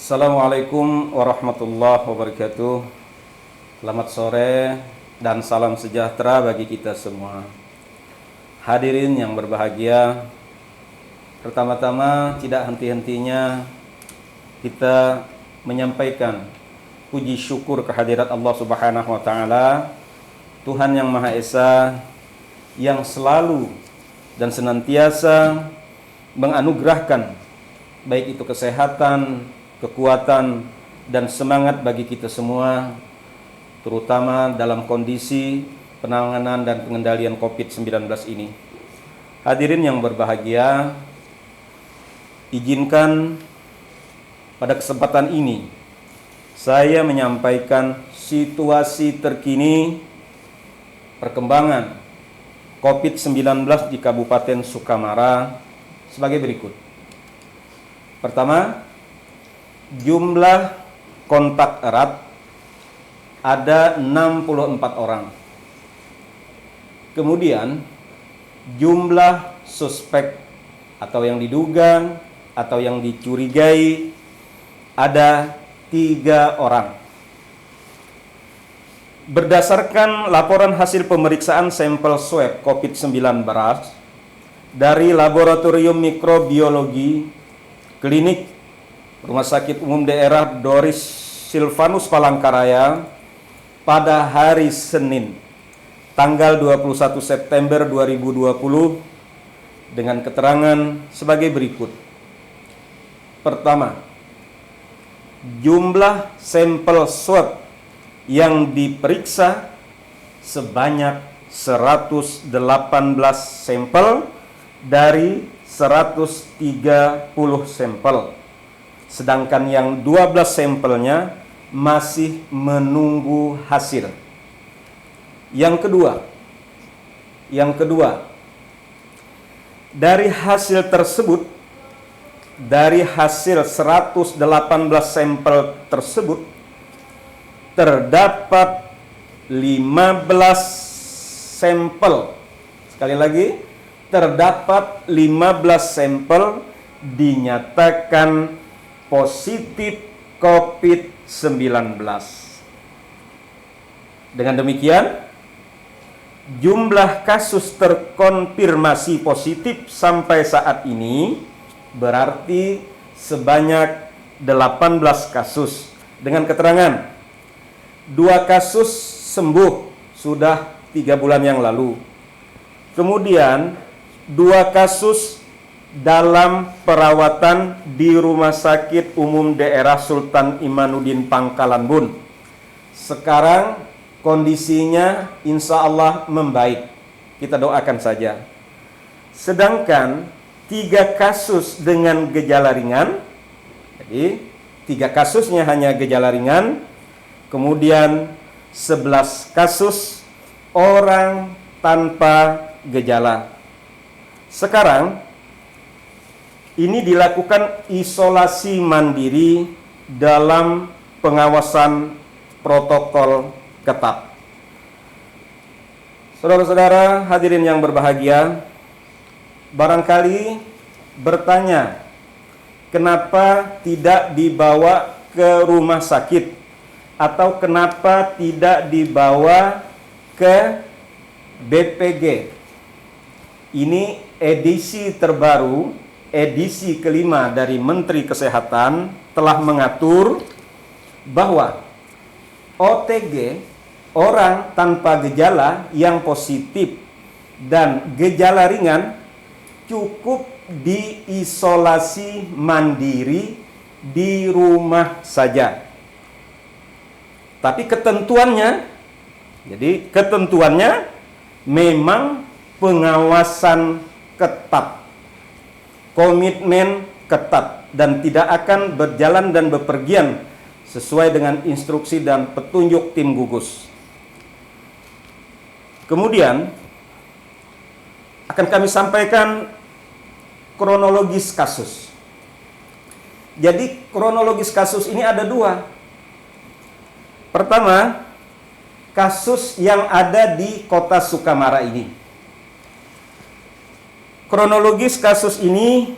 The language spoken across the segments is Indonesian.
Assalamualaikum warahmatullahi wabarakatuh. Selamat sore dan salam sejahtera bagi kita semua. Hadirin yang berbahagia, pertama-tama tidak henti-hentinya kita menyampaikan puji syukur kehadirat Allah Subhanahu wa taala, Tuhan yang Maha Esa, yang selalu dan senantiasa menganugerahkan baik itu kesehatan, kekuatan, dan semangat bagi kita semua, terutama dalam kondisi penanganan dan pengendalian COVID-19 ini. Hadirin yang berbahagia, izinkan pada kesempatan ini saya menyampaikan situasi terkini perkembangan COVID-19 di Kabupaten Sukamara sebagai berikut. Pertama, jumlah kontak erat ada 64 orang. Kemudian jumlah suspek atau yang diduga atau yang dicurigai ada 3 orang. Berdasarkan laporan hasil pemeriksaan sampel swab COVID-19 dari Laboratorium Mikrobiologi Klinik Rumah Sakit Umum Daerah Doris Silvanus Palangkaraya pada hari Senin tanggal 21 September 2020 dengan keterangan sebagai berikut. Pertama, jumlah sampel swab yang diperiksa sebanyak 118 sampel dari 130 sampel. Sedangkan yang 12 sampelnya masih menunggu hasil. Yang kedua, dari hasil tersebut, dari hasil 118 sampel tersebut, terdapat 15 sampel. Sekali lagi, terdapat 15 sampel dinyatakan positif COVID-19. Dengan demikian, jumlah kasus terkonfirmasi positif sampai saat ini berarti sebanyak 18 kasus. Dengan keterangan, 2 kasus sembuh sudah 3 bulan yang lalu. Kemudian 2 kasus dalam perawatan di Rumah Sakit Umum Daerah Sultan Imanuddin Pangkalan Bun. Sekarang kondisinya insya Allah membaik. Kita doakan saja. Sedangkan 3 kasus dengan gejala ringan, jadi 3 kasusnya hanya gejala ringan, kemudian 11 kasus orang tanpa gejala. Sekarang ini dilakukan isolasi mandiri dalam pengawasan protokol ketat. Saudara-saudara hadirin yang berbahagia, barangkali bertanya, kenapa tidak dibawa ke rumah sakit atau kenapa tidak dibawa ke BPG? Ini edisi terbaru, edisi kelima dari Menteri Kesehatan telah mengatur bahwa OTG, orang tanpa gejala yang positif dan gejala ringan, cukup diisolasi mandiri di rumah saja. Tapi ketentuannya memang pengawasan ketat, komitmen ketat, dan tidak akan berjalan dan bepergian sesuai dengan instruksi dan petunjuk tim gugus. Kemudian akan kami sampaikan kronologis kasus. Jadi kronologis kasus ini ada 2. Pertama, kasus yang ada di kota Sukamara ini. Kronologis kasus ini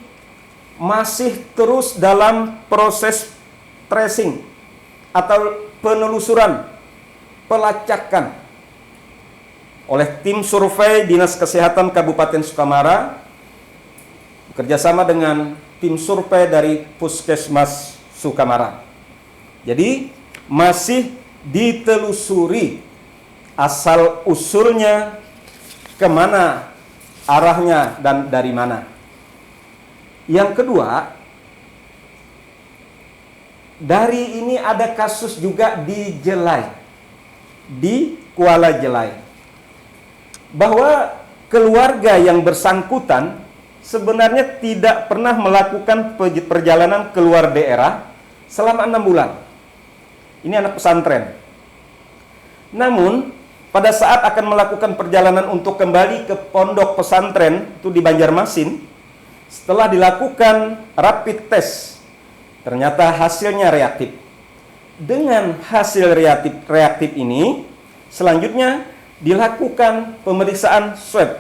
masih terus dalam proses tracing atau penelusuran, pelacakan oleh tim survei Dinas Kesehatan Kabupaten Sukamara bekerjasama dengan tim survei dari Puskesmas Sukamara. Jadi masih ditelusuri asal usulnya, kemana arahnya dan dari mana. Yang kedua, dari ini ada kasus juga di Jelai, di Kuala Jelai, bahwa keluarga yang bersangkutan sebenarnya tidak pernah melakukan perjalanan keluar daerah selama 6 bulan. Ini anak pesantren. Namun, pada saat akan melakukan perjalanan untuk kembali ke pondok pesantren, itu di Banjarmasin, setelah dilakukan rapid test, ternyata hasilnya reaktif. Dengan hasil reaktif ini, selanjutnya dilakukan pemeriksaan swab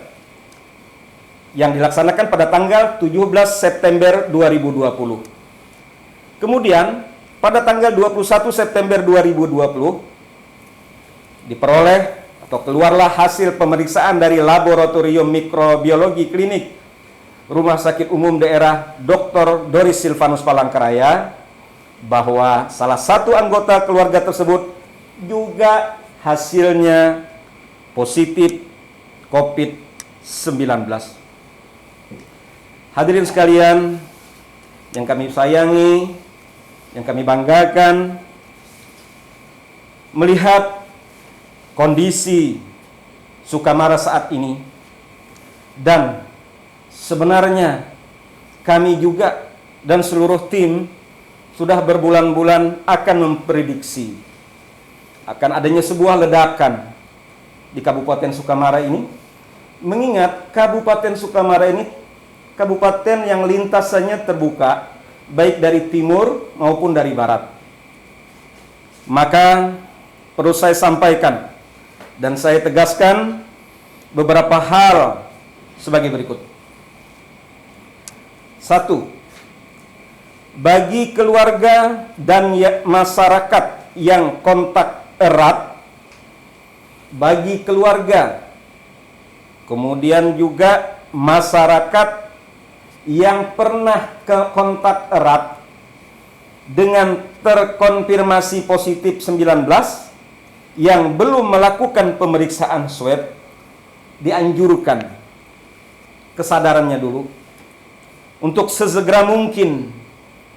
yang dilaksanakan pada tanggal 17 September 2020. Kemudian, pada tanggal 21 September 2020, diperoleh atau keluarlah hasil pemeriksaan dari Laboratorium Mikrobiologi Klinik Rumah Sakit Umum Daerah Dr. Doris Silvanus Palangkaraya, bahwa salah satu anggota keluarga tersebut juga hasilnya positif COVID-19. Hadirin sekalian yang kami sayangi, yang kami banggakan, melihat kondisi Sukamara saat ini, dan sebenarnya kami juga dan seluruh tim sudah berbulan-bulan akan memprediksi akan adanya sebuah ledakan di Kabupaten Sukamara ini, mengingat Kabupaten Sukamara ini kabupaten yang lintasannya terbuka baik dari timur maupun dari barat. Maka perlu saya sampaikan dan saya tegaskan beberapa hal sebagai berikut. 1. Bagi keluarga dan masyarakat yang kontak erat, bagi keluarga, kemudian juga masyarakat yang pernah kontak erat dengan terkonfirmasi positif 19 yang belum melakukan pemeriksaan swab, dianjurkan kesadarannya dulu untuk sesegera mungkin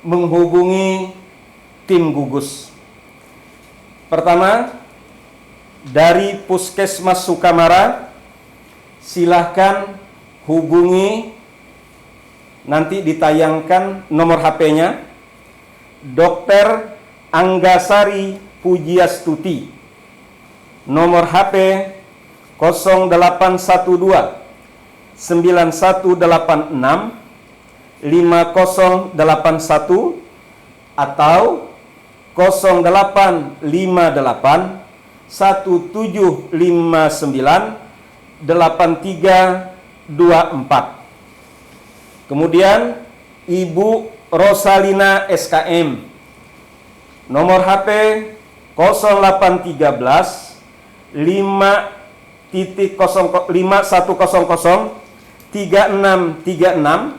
menghubungi tim gugus. Pertama, dari Puskesmas Sukamara, silahkan hubungi, nanti ditayangkan nomor HP-nya, Dr. Anggasari Pujiastuti. Nomor HP 0812 9186 5081 atau 0858 1759 8324. Kemudian Ibu Rosalina SKM, nomor HP 0813 5100 3636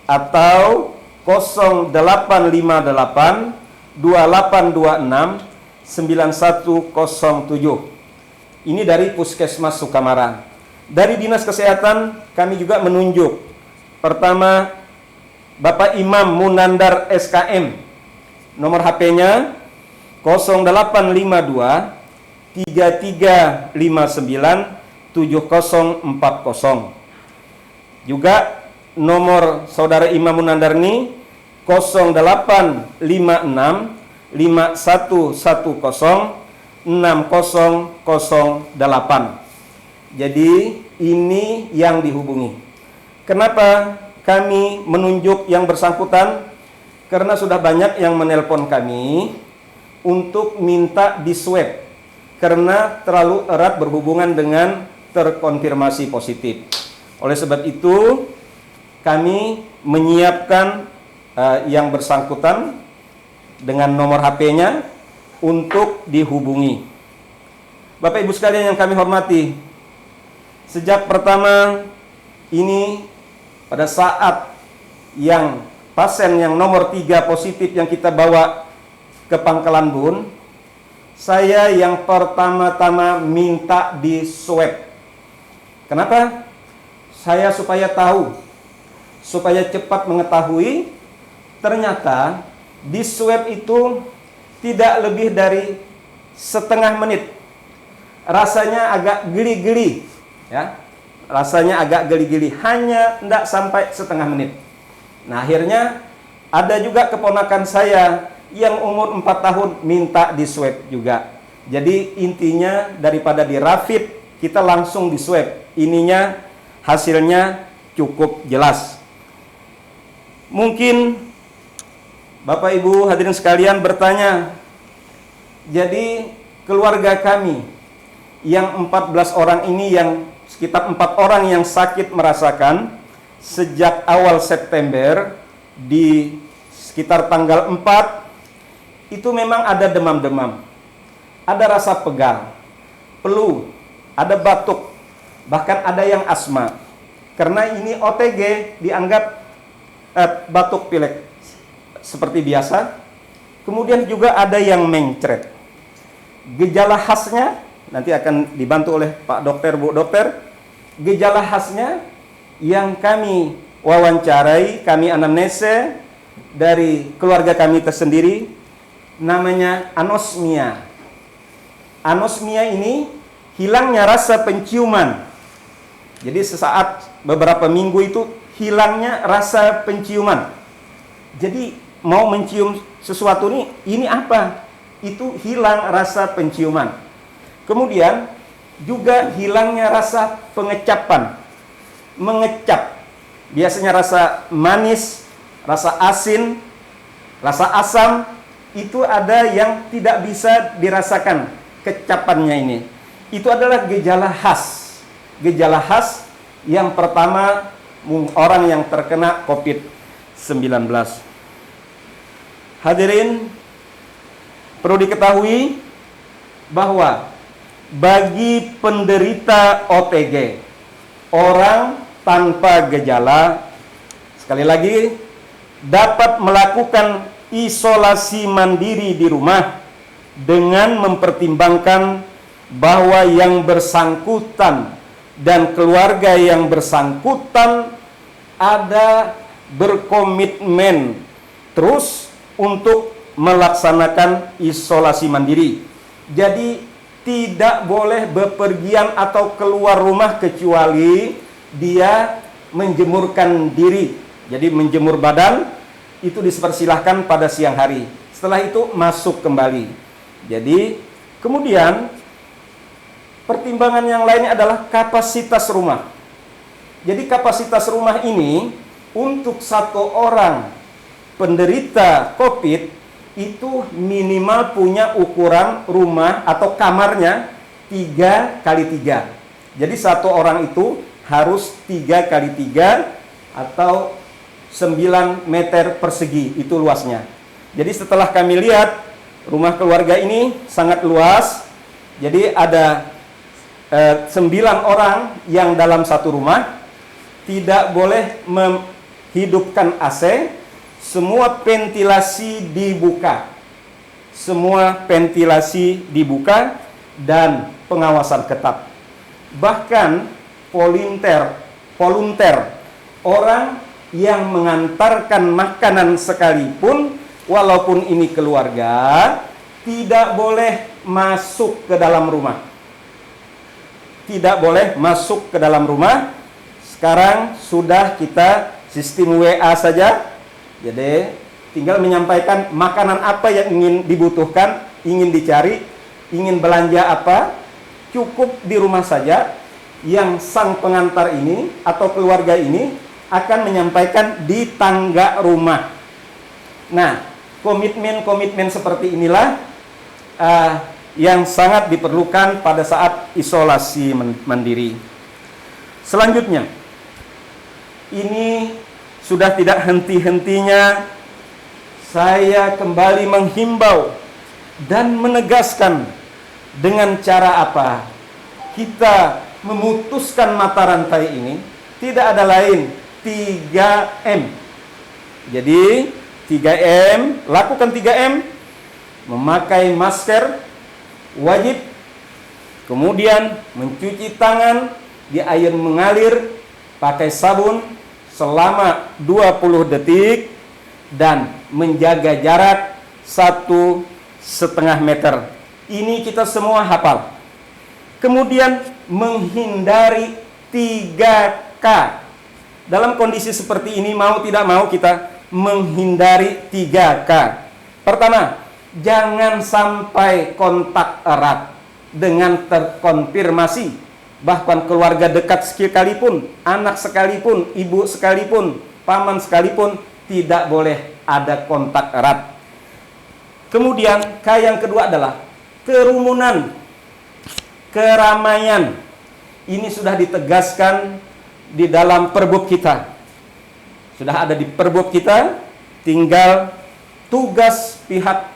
atau 0858 2826 9107. Ini dari Puskesmas Sukamara. Dari Dinas Kesehatan kami juga menunjuk, pertama, Bapak Imam Munandar SKM, nomor HP-nya 0852 3359 7040. Juga nomor saudara Imam Munandar ini 0856 5110 6008. Jadi ini yang dihubungi. Kenapa kami menunjuk yang bersangkutan? Karena sudah banyak yang menelpon kami untuk minta di swab karena terlalu erat berhubungan dengan terkonfirmasi positif. Oleh sebab itu, kami menyiapkan yang bersangkutan dengan nomor HP-nya untuk dihubungi. Bapak Ibu sekalian yang kami hormati, sejak pertama ini pada saat yang pasien yang nomor 3 positif yang kita bawa ke Pangkalan Bun, saya yang pertama-tama minta di swab. Kenapa? Saya supaya tahu, supaya cepat mengetahui. Ternyata di swab itu tidak lebih dari setengah menit. Rasanya agak geli-geli, ya. Rasanya agak geli-geli, hanya tidak sampai setengah menit. Nah, akhirnya ada juga keponakan saya yang umur 4 tahun minta di swab juga. Jadi intinya daripada di rapid, kita langsung di swab. Ininya hasilnya cukup jelas. Mungkin Bapak Ibu hadirin sekalian bertanya, jadi keluarga kami yang 14 orang ini, yang sekitar 4 orang yang sakit merasakan sejak awal September di sekitar tanggal 4 itu memang ada demam-demam, ada rasa pegal, flu, ada batuk, bahkan ada yang asma. Karena ini OTG dianggap batuk pilek seperti biasa. Kemudian juga ada yang mencret. Gejala khasnya nanti akan dibantu oleh Pak Dokter, Bu Dokter. Gejala khasnya yang kami wawancarai, kami anamnese dari keluarga kami tersendiri, namanya anosmia. Anosmia ini hilangnya rasa penciuman. Jadi sesaat beberapa minggu itu hilangnya rasa penciuman. Jadi mau mencium sesuatu ini apa? Itu hilang rasa penciuman. Kemudian juga hilangnya rasa pengecapan. Mengecap. Biasanya rasa manis, rasa asin, rasa asam, itu ada yang tidak bisa dirasakan kecapannya ini. Itu adalah gejala khas. Gejala khas yang pertama orang yang terkena COVID-19. Hadirin, perlu diketahui bahwa bagi penderita OTG, orang tanpa gejala, sekali lagi, dapat melakukan isolasi mandiri di rumah dengan mempertimbangkan bahwa yang bersangkutan dan keluarga yang bersangkutan ada berkomitmen terus untuk melaksanakan isolasi mandiri. Jadi tidak boleh bepergian atau keluar rumah kecuali dia menjemurkan diri. Jadi menjemur badan itu dipersilahkan pada siang hari. Setelah itu masuk kembali. Jadi kemudian pertimbangan yang lainnya adalah kapasitas rumah. Jadi kapasitas rumah ini untuk satu orang penderita COVID itu minimal punya ukuran rumah atau kamarnya 3x3. Jadi satu orang itu harus 3x3 atau 9 meter persegi itu luasnya. Jadi setelah kami lihat rumah keluarga ini sangat luas. Jadi ada 9 orang yang dalam satu rumah, tidak boleh menghidupkan AC, semua ventilasi dibuka. Semua ventilasi dibuka dan pengawasan ketat. Bahkan volunteer orang yang mengantarkan makanan sekalipun, walaupun ini keluarga, tidak boleh masuk ke dalam rumah. Tidak boleh masuk ke dalam rumah. Sekarang sudah kita sistem WA saja. Jadi tinggal menyampaikan makanan apa yang ingin dibutuhkan, ingin dicari, ingin belanja apa, cukup di rumah saja. Yang sang pengantar ini atau keluarga ini akan menyampaikan di tangga rumah. Nah, komitmen-komitmen seperti inilah yang sangat diperlukan pada saat isolasi mandiri. Selanjutnya, ini sudah tidak henti-hentinya saya kembali menghimbau dan menegaskan dengan cara apa kita memutuskan mata rantai ini. Tidak ada lain, 3M. Jadi 3M, lakukan 3M, memakai masker wajib, kemudian mencuci tangan di air mengalir pakai sabun selama 20 detik dan menjaga jarak 1,5 meter. Ini kita semua hafal. Kemudian menghindari 3K. Dalam kondisi seperti ini mau tidak mau kita menghindari 3K. Pertama, jangan sampai kontak erat dengan terkonfirmasi. Bahkan keluarga dekat sekalipun, anak sekalipun, ibu sekalipun, paman sekalipun, tidak boleh ada kontak erat. Kemudian, yang kedua adalah kerumunan, keramaian. Ini sudah ditegaskan di dalam perbub kita. Sudah ada di perbub kita, tinggal tugas pihak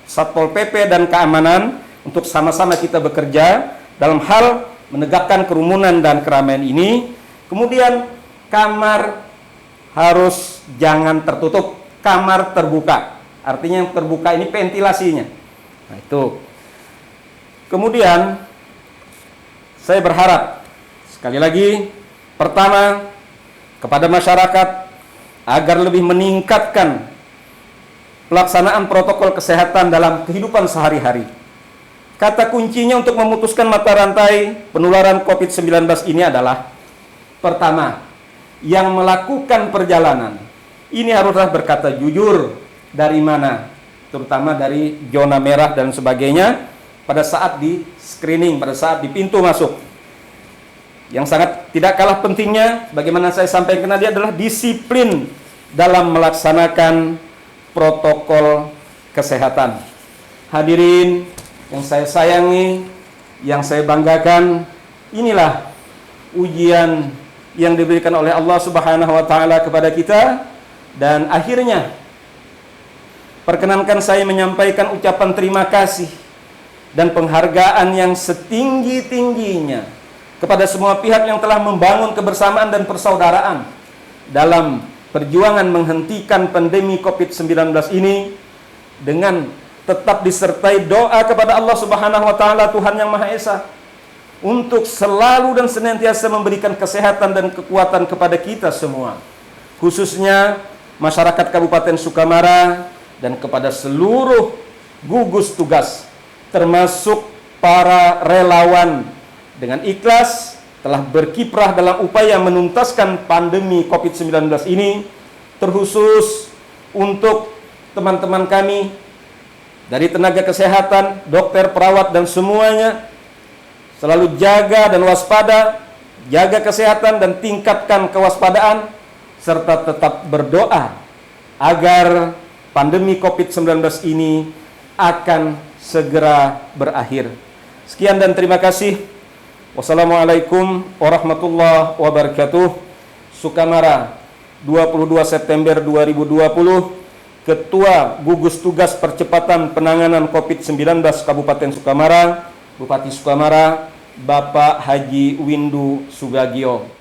Satpol PP dan keamanan untuk sama-sama kita bekerja dalam hal menegakkan kerumunan dan keramaian ini. Kemudian kamar harus jangan tertutup, kamar terbuka. Artinya yang terbuka ini ventilasinya. Nah, itu. Kemudian saya berharap sekali lagi, pertama kepada masyarakat agar lebih meningkatkan pelaksanaan protokol kesehatan dalam kehidupan sehari-hari. Kata kuncinya untuk memutuskan mata rantai penularan COVID-19 ini adalah, pertama, yang melakukan perjalanan ini haruslah berkata jujur dari mana, terutama dari zona merah dan sebagainya pada saat di screening, pada saat di pintu masuk. Yang sangat tidak kalah pentingnya, bagaimana saya sampaikan tadi, adalah disiplin dalam melaksanakan protokol kesehatan. Hadirin yang saya sayangi, yang saya banggakan, inilah ujian yang diberikan oleh Allah Subhanahu wa taala kepada kita. Dan akhirnya perkenankan saya menyampaikan ucapan terima kasih dan penghargaan yang setinggi-tingginya kepada semua pihak yang telah membangun kebersamaan dan persaudaraan dalam perjuangan menghentikan pandemi COVID-19 ini, dengan tetap disertai doa kepada Allah Subhanahu wa taala, Tuhan yang Maha Esa, untuk selalu dan senantiasa memberikan kesehatan dan kekuatan kepada kita semua, khususnya masyarakat Kabupaten Sukamara dan kepada seluruh gugus tugas, termasuk para relawan dengan ikhlas telah berkiprah dalam upaya menuntaskan pandemi COVID-19 ini, terkhusus untuk teman-teman kami dari tenaga kesehatan, dokter, perawat, dan semuanya. Selalu jaga dan waspada, jaga kesehatan dan tingkatkan kewaspadaan, serta tetap berdoa agar pandemi COVID-19 ini akan segera berakhir. Sekian dan terima kasih. Wassalamualaikum warahmatullahi wabarakatuh. Sukamara, 22 September 2020, Ketua Gugus Tugas Percepatan Penanganan COVID-19 Kabupaten Sukamara, Bupati Sukamara, Bapak Haji Windu Subagio.